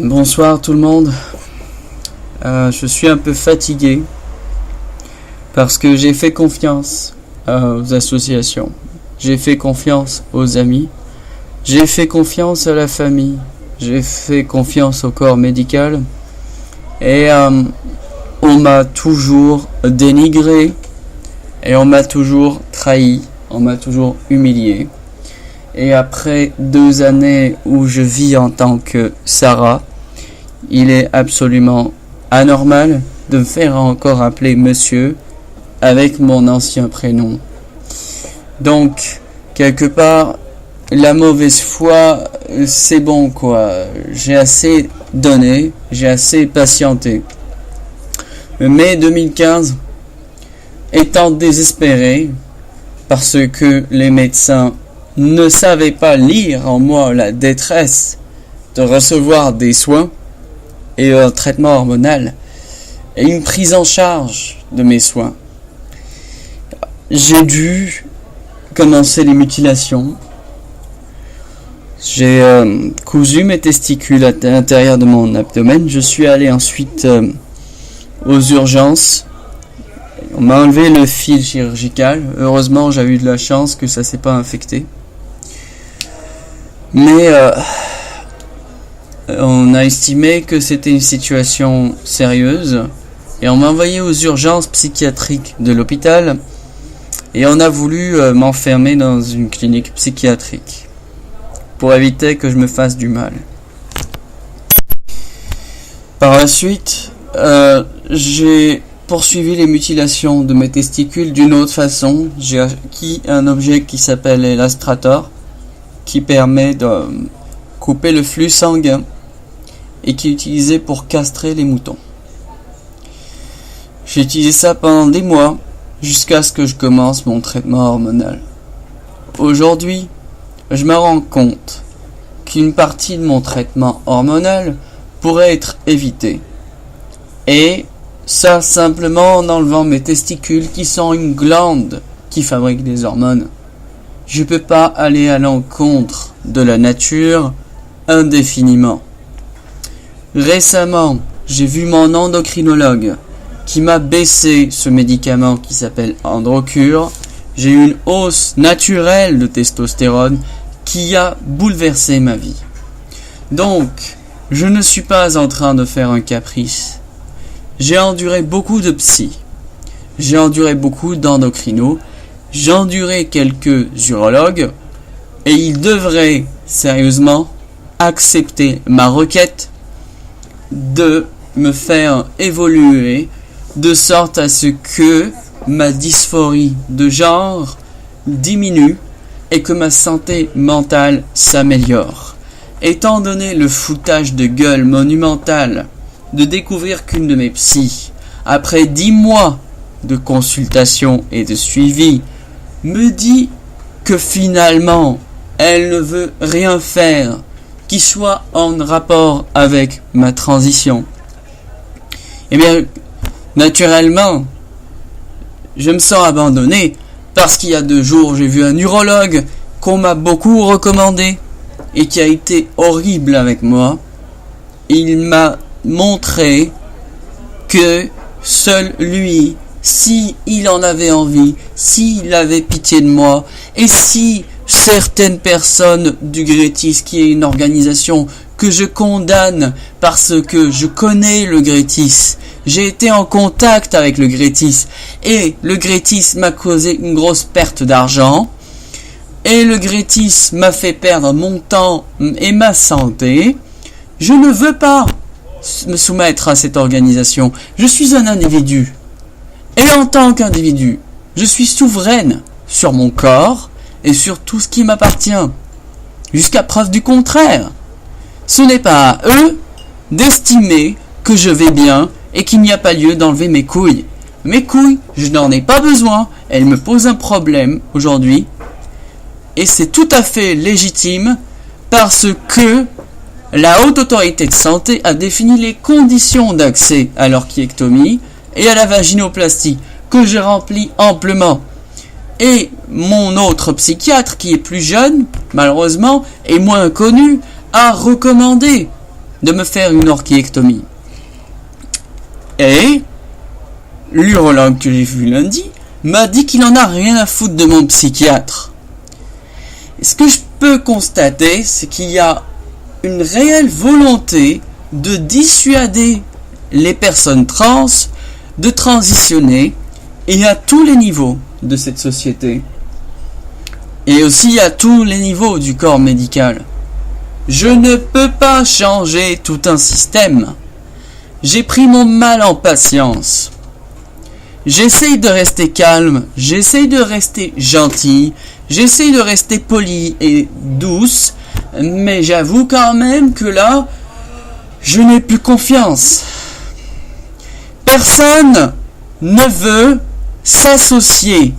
Bonsoir tout le monde. Je suis un peu fatigué parce que j'ai fait confiance aux associations, j'ai fait confiance aux amis, j'ai fait confiance à la famille, j'ai fait confiance au corps médical et on m'a toujours dénigré et on m'a toujours trahi, on m'a toujours humilié. Et après 2 années où je vis en tant que Sarah, il est absolument anormal de me faire encore appeler monsieur avec mon ancien prénom. Donc, quelque part, la mauvaise foi, c'est bon quoi. J'ai assez donné, j'ai assez patienté. Mai 2015, étant désespéré, parce que les médecins ne savaient pas lire en moi la détresse de recevoir des soins et un traitement hormonal et une prise en charge de mes soins. J'ai dû commencer les mutilations. J'ai cousu mes testicules à l'intérieur de mon abdomen. Je suis allé ensuite aux urgences. On m'a enlevé le fil chirurgical. Heureusement, j'ai eu de la chance que ça s'est pas infecté. Mais on a estimé que c'était une situation sérieuse et on m'a envoyé aux urgences psychiatriques de l'hôpital et on a voulu m'enfermer dans une clinique psychiatrique pour éviter que je me fasse du mal. Par la suite, j'ai poursuivi les mutilations de mes testicules d'une autre façon. J'ai acquis un objet qui s'appelle l'Elastrator, qui permet de couper le flux sanguin et qui est utilisé pour castrer les moutons. J'ai utilisé ça pendant des mois jusqu'à ce que je commence mon traitement hormonal. Aujourd'hui, je me rends compte qu'une partie de mon traitement hormonal pourrait être évitée. Et ça simplement en enlevant mes testicules qui sont une glande qui fabrique des hormones. Je peux pas aller à l'encontre de la nature indéfiniment. Récemment, j'ai vu mon endocrinologue qui m'a baissé ce médicament qui s'appelle Androcure. J'ai eu une hausse naturelle de testostérone qui a bouleversé ma vie. Donc, je ne suis pas en train de faire un caprice. J'ai enduré beaucoup de psy. J'ai enduré beaucoup d'endocrinos. J'ai enduré quelques urologues et ils devraient sérieusement accepter ma requête de me faire évoluer de sorte à ce que ma dysphorie de genre diminue et que ma santé mentale s'améliore. Étant donné le foutage de gueule monumental de découvrir qu'une de mes psys, après 10 mois de consultation et de suivi, me dit que finalement elle ne veut rien faire qui soit en rapport avec ma transition. Eh bien, naturellement, je me sens abandonné parce qu'il y a 2 jours, j'ai vu un urologue qu'on m'a beaucoup recommandé et qui a été horrible avec moi. Il m'a montré que seul lui, si il en avait envie, s'il avait pitié de moi, et si certaines personnes du Grétis, qui est une organisation que je condamne parce que je connais le Grétis, j'ai été en contact avec le Grétis, et le Grétis m'a causé une grosse perte d'argent, et le Grétis m'a fait perdre mon temps et ma santé, je ne veux pas me soumettre à cette organisation. Je suis un individu. Et en tant qu'individu, je suis souveraine sur mon corps et sur tout ce qui m'appartient, jusqu'à preuve du contraire. Ce n'est pas à eux d'estimer que je vais bien et qu'il n'y a pas lieu d'enlever mes couilles. Mes couilles, je n'en ai pas besoin, elles me posent un problème aujourd'hui, et c'est tout à fait légitime parce que la Haute Autorité de Santé a défini les conditions d'accès à l'orchiectomie et à la vaginoplastie, que j'ai rempli amplement. Et mon autre psychiatre, qui est plus jeune, malheureusement, et moins connu, a recommandé de me faire une orchiectomie. Et l'urologue que j'ai vu lundi m'a dit qu'il en a rien à foutre de mon psychiatre. Et ce que je peux constater, c'est qu'il y a une réelle volonté de dissuader les personnes trans de transitionner, et à tous les niveaux de cette société. Et aussi à tous les niveaux du corps médical. Je ne peux pas changer tout un système. J'ai pris mon mal en patience. J'essaye de rester calme, j'essaye de rester gentil, j'essaye de rester poli et douce, mais j'avoue quand même que là, je n'ai plus confiance. Personne ne veut s'associer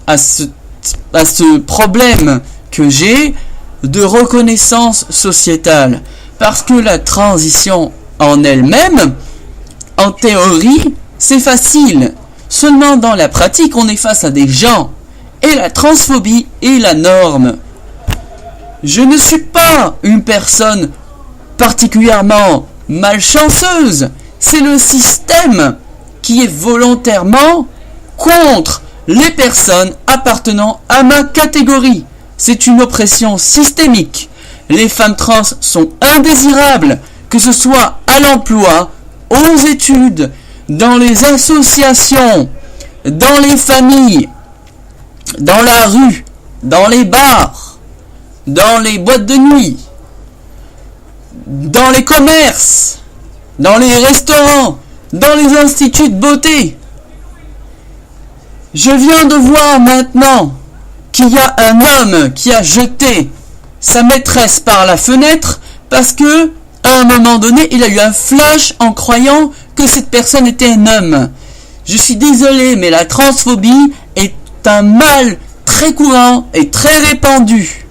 à ce problème que j'ai de reconnaissance sociétale. Parce que la transition en elle-même, en théorie, c'est facile. Seulement dans la pratique, on est face à des gens. Et la transphobie est la norme. Je ne suis pas une personne particulièrement malchanceuse. C'est le système qui est volontairement contre les personnes appartenant à ma catégorie. C'est une oppression systémique. Les femmes trans sont indésirables, que ce soit à l'emploi, aux études, dans les associations, dans les familles, dans la rue, dans les bars, dans les boîtes de nuit, dans les commerces, dans les restaurants, dans les instituts de beauté. Je viens de voir maintenant qu'il y a un homme qui a jeté sa maîtresse par la fenêtre parce que, à un moment donné, il a eu un flash en croyant que cette personne était un homme. Je suis désolé, mais la transphobie est un mal très courant et très répandu.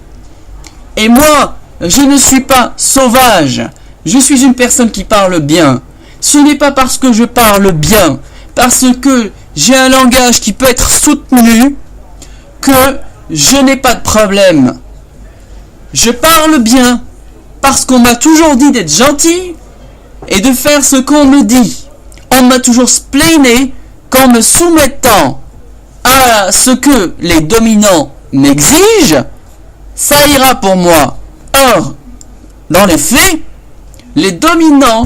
Et moi, je ne suis pas sauvage. Je suis une personne qui parle bien. Ce n'est pas parce que je parle bien, parce que j'ai un langage qui peut être soutenu, que je n'ai pas de problème. Je parle bien, parce qu'on m'a toujours dit d'être gentil et de faire ce qu'on me dit. On m'a toujours splainé qu'en me soumettant à ce que les dominants m'exigent, ça ira pour moi. Or, dans les faits, les dominants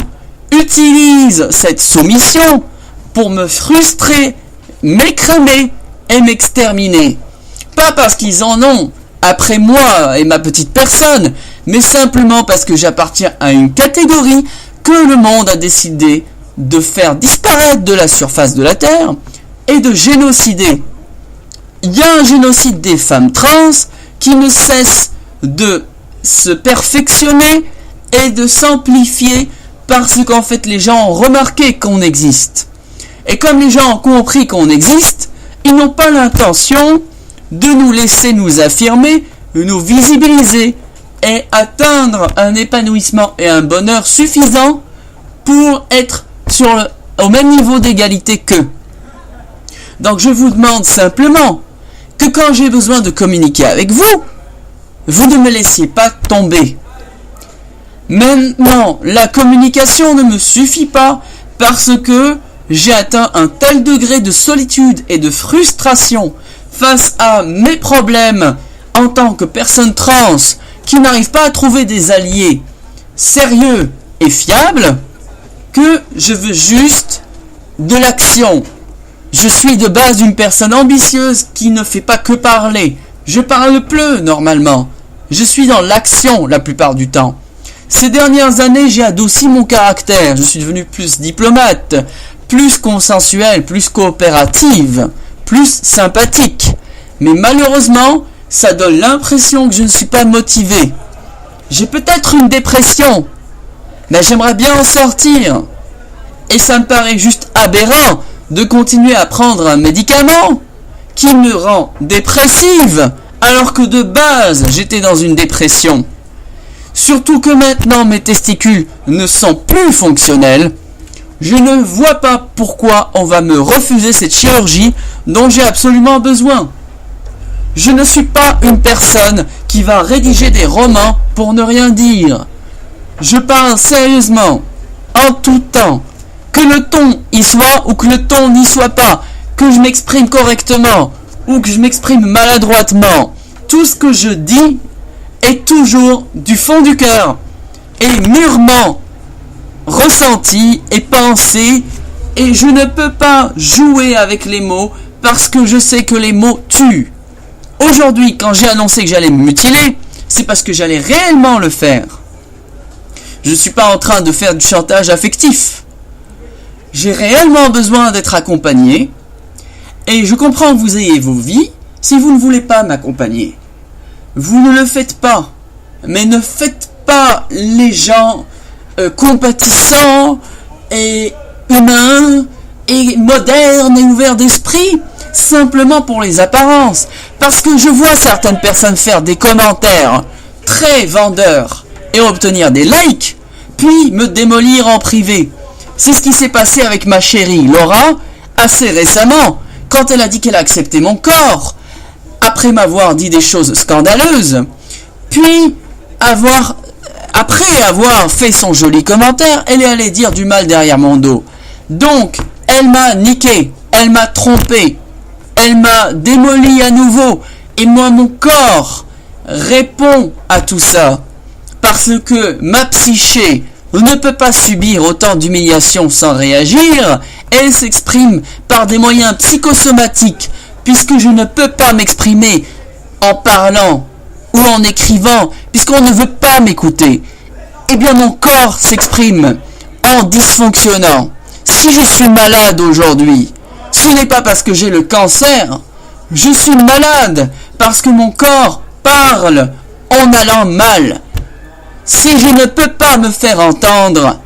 utilisent cette soumission pour me frustrer, m'écramer et m'exterminer. Pas parce qu'ils en ont après moi et ma petite personne, mais simplement parce que j'appartiens à une catégorie que le monde a décidé de faire disparaître de la surface de la Terre et de génocider. Il y a un génocide des femmes trans qui ne cesse de se perfectionner et de s'amplifier parce qu'en fait les gens ont remarqué qu'on existe. Et comme les gens ont compris qu'on existe, ils n'ont pas l'intention de nous laisser nous affirmer, nous visibiliser et atteindre un épanouissement et un bonheur suffisant pour être au même niveau d'égalité qu'eux. Donc je vous demande simplement que quand j'ai besoin de communiquer avec vous, vous ne me laissiez pas tomber. Maintenant, la communication ne me suffit pas parce que j'ai atteint un tel degré de solitude et de frustration face à mes problèmes en tant que personne trans qui n'arrive pas à trouver des alliés sérieux et fiables que je veux juste de l'action. Je suis de base une personne ambitieuse qui ne fait pas que parler. Je parle peu normalement. Je suis dans l'action la plupart du temps. Ces dernières années, j'ai adouci mon caractère. Je suis devenu plus diplomate, plus consensuel, plus coopérative, plus sympathique. Mais malheureusement, ça donne l'impression que je ne suis pas motivé. J'ai peut-être une dépression, mais j'aimerais bien en sortir. Et ça me paraît juste aberrant de continuer à prendre un médicament qui me rend dépressive, alors que de base, j'étais dans une dépression. Surtout que maintenant, mes testicules ne sont plus fonctionnels. Je ne vois pas pourquoi on va me refuser cette chirurgie dont j'ai absolument besoin. Je ne suis pas une personne qui va rédiger des romans pour ne rien dire. Je parle sérieusement, en tout temps, que le ton y soit ou que le ton n'y soit pas, que je m'exprime correctement ou que je m'exprime maladroitement. Tout ce que je dis est toujours du fond du cœur et mûrement ressenti et pensé, et je ne peux pas jouer avec les mots parce que je sais que les mots tuent. Aujourd'hui, quand j'ai annoncé que j'allais me mutiler, c'est parce que j'allais réellement le faire. Je ne suis pas en train de faire du chantage affectif. J'ai réellement besoin d'être accompagné, et je comprends que vous ayez vos vies si vous ne voulez pas m'accompagner. Vous ne le faites pas, mais ne faites pas les gens compatissants et humains et modernes et ouverts d'esprit simplement pour les apparences. Parce que je vois certaines personnes faire des commentaires très vendeurs et obtenir des likes, puis me démolir en privé. C'est ce qui s'est passé avec ma chérie Laura assez récemment, quand elle a dit qu'elle a accepté mon corps, après m'avoir dit des choses scandaleuses, puis après avoir fait son joli commentaire, elle est allée dire du mal derrière mon dos. Donc, elle m'a niqué, elle m'a trompé, elle m'a démoli à nouveau, et moi mon corps répond à tout ça, parce que ma psyché ne peut pas subir autant d'humiliation sans réagir. Elle s'exprime par des moyens psychosomatiques, puisque je ne peux pas m'exprimer en parlant ou en écrivant, puisqu'on ne veut pas m'écouter. Eh bien mon corps s'exprime en dysfonctionnant. Si je suis malade aujourd'hui, ce n'est pas parce que j'ai le cancer, je suis malade parce que mon corps parle en allant mal. Si je ne peux pas me faire entendre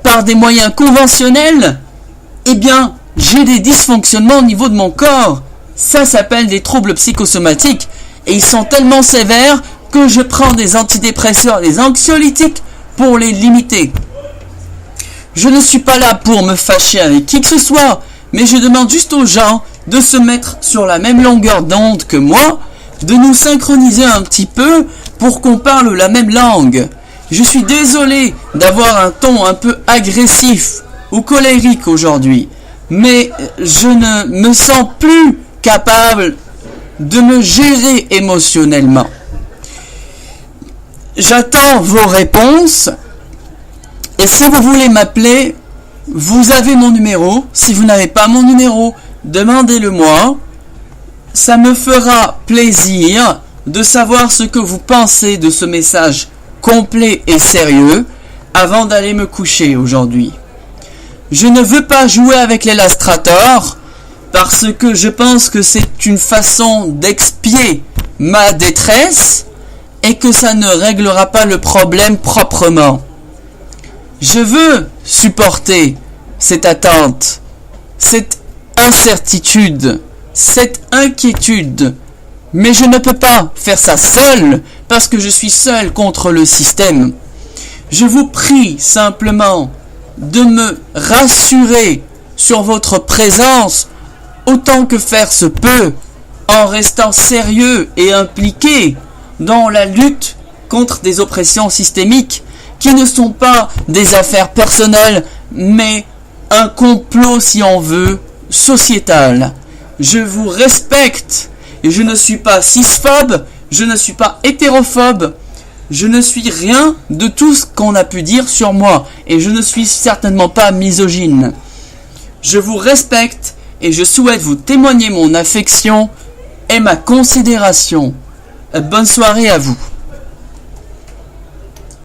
par des moyens conventionnels, eh bien, j'ai des dysfonctionnements au niveau de mon corps. Ça s'appelle des troubles psychosomatiques. Et ils sont tellement sévères que je prends des antidépresseurs, des anxiolytiques pour les limiter. Je ne suis pas là pour me fâcher avec qui que ce soit, mais je demande juste aux gens de se mettre sur la même longueur d'onde que moi, de nous synchroniser un petit peu pour qu'on parle la même langue. Je suis désolé d'avoir un ton un peu agressif ou colérique aujourd'hui, mais je ne me sens plus capable de me gérer émotionnellement. J'attends vos réponses, et si vous voulez m'appeler, vous avez mon numéro. Si vous n'avez pas mon numéro, demandez-le-moi. Ça me fera plaisir de savoir ce que vous pensez de ce message complet et sérieux avant d'aller me coucher aujourd'hui. Je ne veux pas jouer avec l'illustrator parce que je pense que c'est une façon d'expier ma détresse et que ça ne réglera pas le problème proprement. Je veux supporter cette attente, cette incertitude, cette inquiétude, mais je ne peux pas faire ça seul parce que je suis seul contre le système. Je vous prie simplement de me rassurer sur votre présence autant que faire se peut, en restant sérieux et impliqué dans la lutte contre des oppressions systémiques qui ne sont pas des affaires personnelles, mais un complot, si on veut, sociétal. Je vous respecte, et je ne suis pas cisphobe, je ne suis pas hétérophobe, je ne suis rien de tout ce qu'on a pu dire sur moi, et je ne suis certainement pas misogyne. Je vous respecte, et je souhaite vous témoigner mon affection et ma considération. Bonne soirée à vous.